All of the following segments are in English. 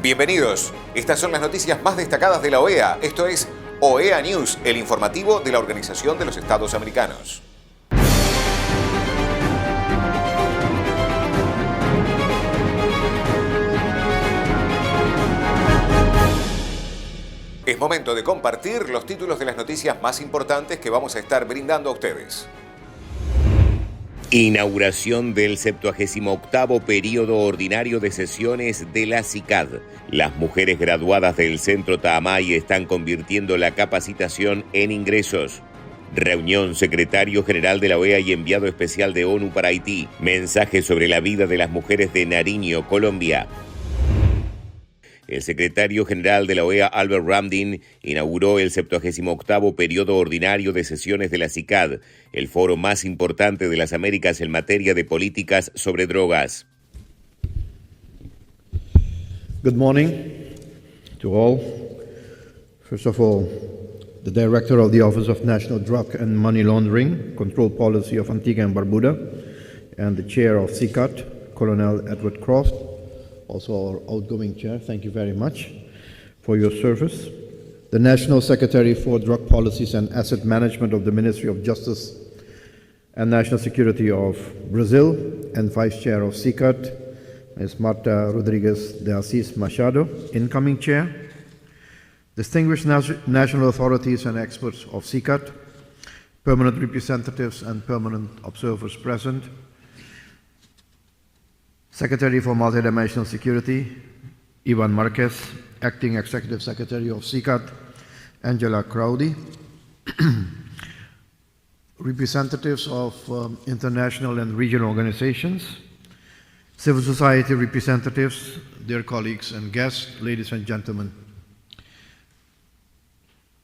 Bienvenidos. Estas son las noticias más destacadas de la OEA. Esto es OEA News, el informativo de la Organización de los Estados Americanos. Es momento de compartir los títulos de las noticias más importantes que vamos a estar brindando a ustedes. Inauguración del 78º Período Ordinario de Sesiones de la CICAD. Las mujeres graduadas del Centro Taamay están convirtiendo la capacitación en ingresos. Reunión Secretario General de la OEA y Enviado Especial de ONU para Haití. Mensaje sobre la vida de las mujeres de Nariño, Colombia. El secretario general de la OEA, Albert Ramdin, inauguró el 78º Período Ordinario de Sesiones de la CICAD, el foro más importante de las Américas en materia de políticas sobre drogas. Good morning to all. First of all, the Director of the Office of National Drug and Money Laundering Control Policy of Antigua and Barbuda, and the Chair of CICAD, Colonel Edward Croft, also our outgoing chair, thank you very much for your service. The National Secretary for Drug Policies and Asset Management of the Ministry of Justice and National Security of Brazil, and Vice Chair of CICAD, Ms. Marta Rodriguez de Assis Machado, incoming chair. Distinguished national authorities and experts of CICAD, permanent representatives and permanent observers present, Secretary for Multidimensional Security, Ivan Marquez, Acting Executive Secretary of CICAD, Angela Crowdy, representatives of international and regional organizations, civil society representatives, dear colleagues and guests, ladies and gentlemen.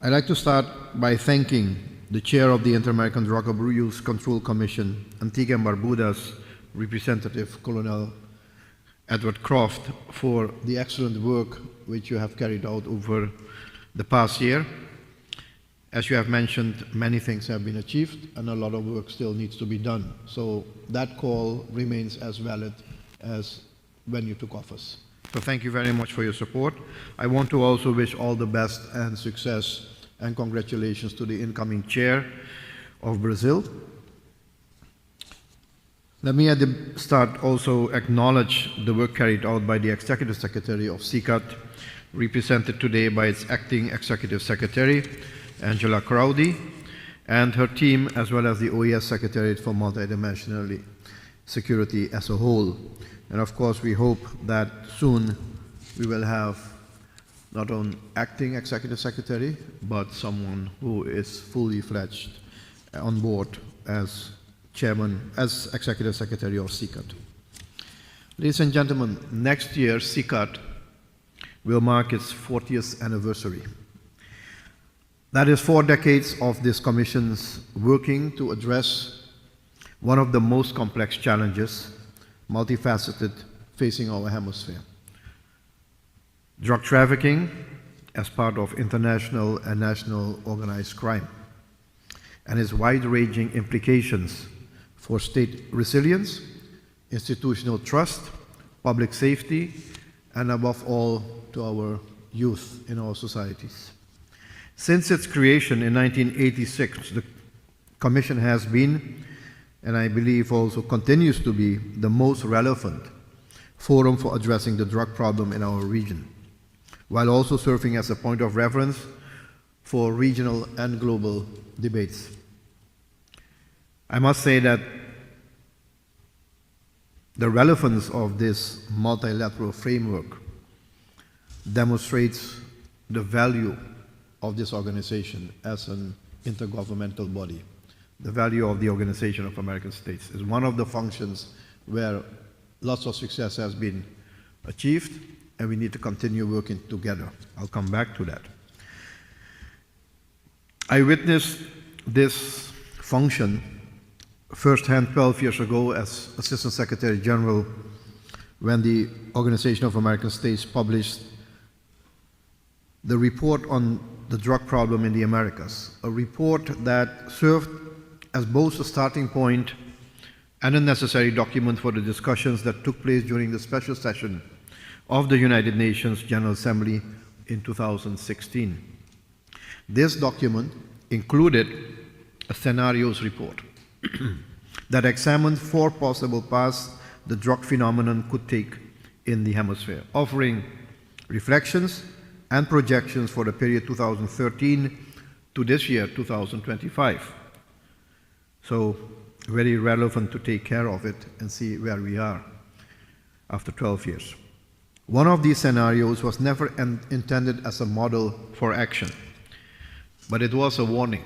I'd like to start by thanking the chair of the Inter-American Drug Abuse Control Commission, Antigua and Barbuda's Representative Colonel Edward Croft, for the excellent work which you have carried out over the past year. As you have mentioned, many things have been achieved and a lot of work still needs to be done. So that call remains as valid as when you took office. So thank you very much for your support. I want to also wish all the best and success and congratulations to the incoming chair of Brazil. Let me at the start also acknowledge the work carried out by the Executive Secretary of CICAD, represented today by its Acting Executive Secretary, Angela Crowdy, and her team, as well as the OEA Secretariat for Multidimensional Security as a whole. And of course, we hope that soon we will have not only Acting Executive Secretary, but someone who is fully fledged on board as Chairman, as Executive Secretary of CICAD. Ladies and gentlemen, next year CICAD will mark its 40th anniversary. That is 4 decades of this Commission's working to address one of the most complex challenges, multifaceted, facing our hemisphere. Drug trafficking as part of international and national organized crime, and its wide-ranging implications for state resilience, institutional trust, public safety, and above all, to our youth in our societies. Since its creation in 1986, the Commission has been, and I believe also continues to be, the most relevant forum for addressing the drug problem in our region, while also serving as a point of reference for regional and global debates. I must say that the relevance of this multilateral framework demonstrates the value of this organization as an intergovernmental body. The value of the Organization of American States is one of the functions where lots of success has been achieved, and we need to continue working together. I'll come back to that. I witnessed this function firsthand 12 years ago as Assistant Secretary General when the Organization of American States published the report on the drug problem in the Americas, a report that served as both a starting point and a necessary document for the discussions that took place during the special session of the United Nations General Assembly in 2016. This document included a scenarios report that examined 4 possible paths the drug phenomenon could take in the hemisphere, offering reflections and projections for the period 2013 to this year, 2025. So, very relevant to take care of it and see where we are after 12 years. One of these scenarios was never intended as a model for action, but it was a warning.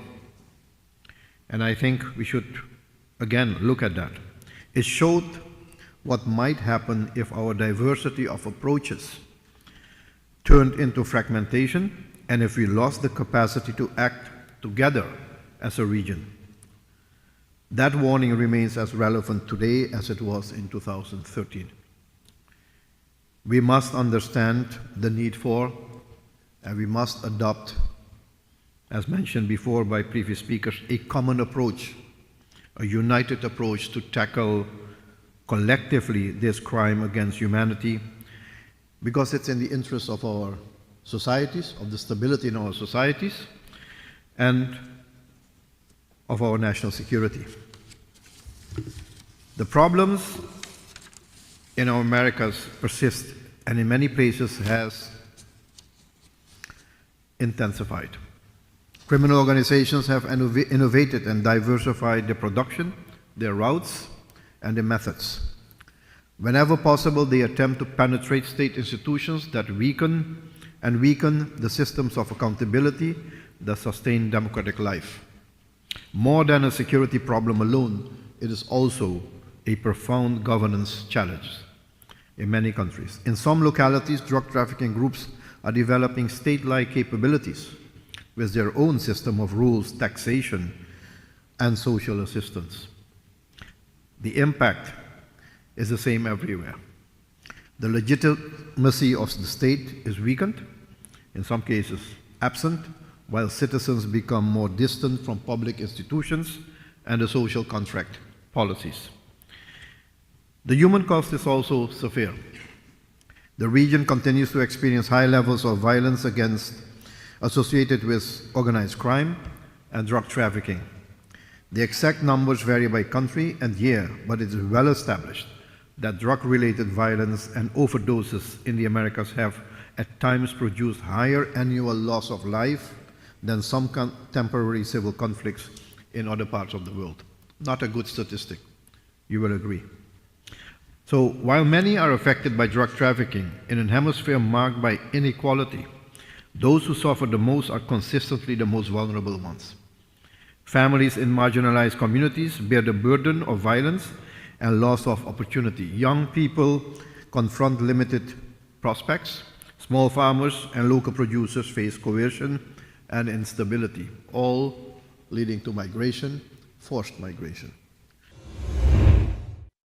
And I think we should, again, look at that. It showed what might happen if our diversity of approaches turned into fragmentation and if we lost the capacity to act together as a region. That warning remains as relevant today as it was in 2013. We must understand the need for, and we must adopt, as mentioned before by previous speakers, a common approach, a united approach to tackle collectively this crime against humanity, because it's in the interest of our societies, of the stability in our societies, and of our national security. The problems in our Americas persist and in many places has intensified. Criminal organizations have innovated and diversified their production, their routes, and their methods. Whenever possible, they attempt to penetrate state institutions that weaken the systems of accountability that sustain democratic life. More than a security problem alone, it is also a profound governance challenge in many countries. In some localities, drug trafficking groups are developing state-like capabilities with their own system of rules, taxation, and social assistance. The impact is the same everywhere. The legitimacy of the state is weakened, in some cases absent, while citizens become more distant from public institutions and the social contract policies. The human cost is also severe. The region continues to experience high levels of violence associated with organized crime and drug trafficking. The exact numbers vary by country and year, but it is well established that drug-related violence and overdoses in the Americas have at times produced higher annual loss of life than some contemporary civil conflicts in other parts of the world. Not a good statistic, you will agree. So while many are affected by drug trafficking in a hemisphere marked by inequality, those who suffer the most are consistently the most vulnerable ones. Families in marginalized communities bear the burden of violence and loss of opportunity. Young people confront limited prospects. Small farmers and local producers face coercion and instability, all leading to migration, forced migration.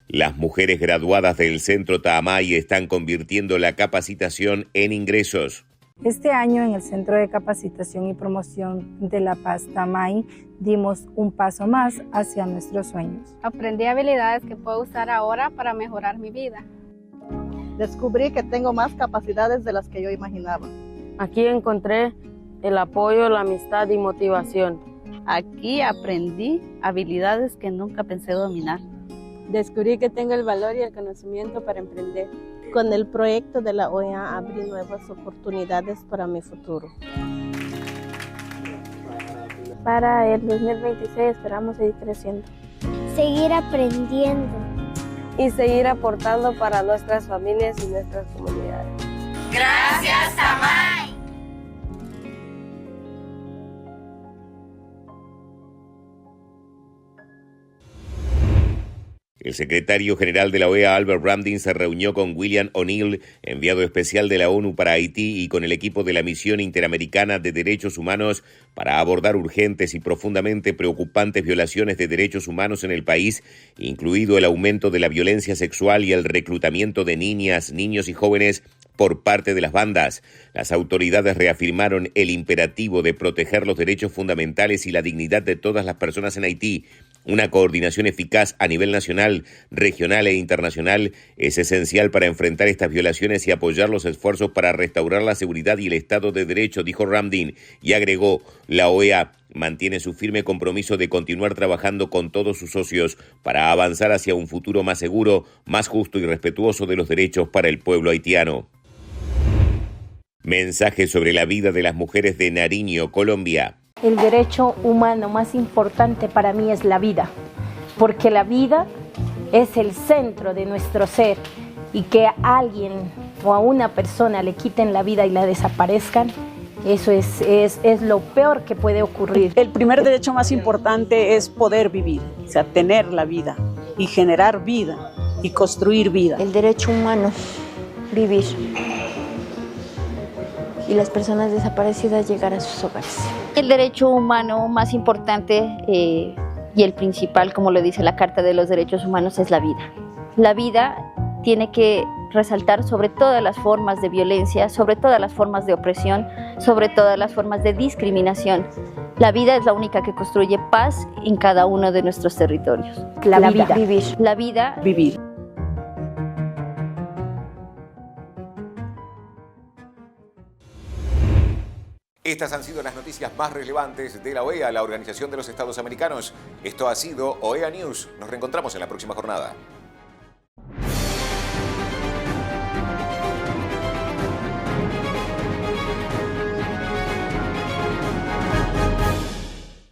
Las mujeres graduadas del Centro Taamay están convirtiendo la capacitación en ingresos. Este año en el Centro de Capacitación y Promoción de la Paz Taamay dimos un paso más hacia nuestros sueños. Aprendí habilidades que puedo usar ahora para mejorar mi vida. Descubrí que tengo más capacidades de las que yo imaginaba. Aquí encontré el apoyo, la amistad y motivación. Aquí aprendí habilidades que nunca pensé dominar. Descubrí que tengo el valor y el conocimiento para emprender. Con el proyecto de la OEA abrí nuevas oportunidades para mi futuro. Para el 2026 esperamos seguir creciendo. Seguir aprendiendo. Y seguir aportando para nuestras familias y nuestras comunidades. ¡Gracias, Taamay! El secretario general de la OEA, Albert Ramdin, se reunió con William O'Neill, enviado especial de la ONU para Haití, y con el equipo de la Misión Interamericana de Derechos Humanos para abordar urgentes y profundamente preocupantes violaciones de derechos humanos en el país, incluido el aumento de la violencia sexual y el reclutamiento de niñas, niños y jóvenes por parte de las bandas. Las autoridades reafirmaron el imperativo de proteger los derechos fundamentales y la dignidad de todas las personas en Haití. Una coordinación eficaz a nivel nacional, regional e internacional es esencial para enfrentar estas violaciones y apoyar los esfuerzos para restaurar la seguridad y el Estado de Derecho, dijo Ramdin, y agregó, la OEA mantiene su firme compromiso de continuar trabajando con todos sus socios para avanzar hacia un futuro más seguro, más justo y respetuoso de los derechos para el pueblo haitiano. Mensaje sobre la vida de las mujeres de Nariño, Colombia. El derecho humano más importante para mí es la vida, porque la vida es el centro de nuestro ser y que a alguien o a una persona le quiten la vida y la desaparezcan, eso es lo peor que puede ocurrir. El primer derecho más importante es poder vivir, o sea, tener la vida y generar vida y construir vida. El derecho humano, vivir. Y las personas desaparecidas llegar a sus hogares. El derecho humano más importante y el principal, como lo dice la Carta de los Derechos Humanos, es la vida. La vida tiene que resaltar sobre todas las formas de violencia, sobre todas las formas de opresión, sobre todas las formas de discriminación. La vida es la única que construye paz en cada uno de nuestros territorios. La vida. Vivir. La vida. Vivir. Estas han sido las noticias más relevantes de la OEA, la Organización de los Estados Americanos. Esto ha sido OEA News. Nos reencontramos en la próxima jornada.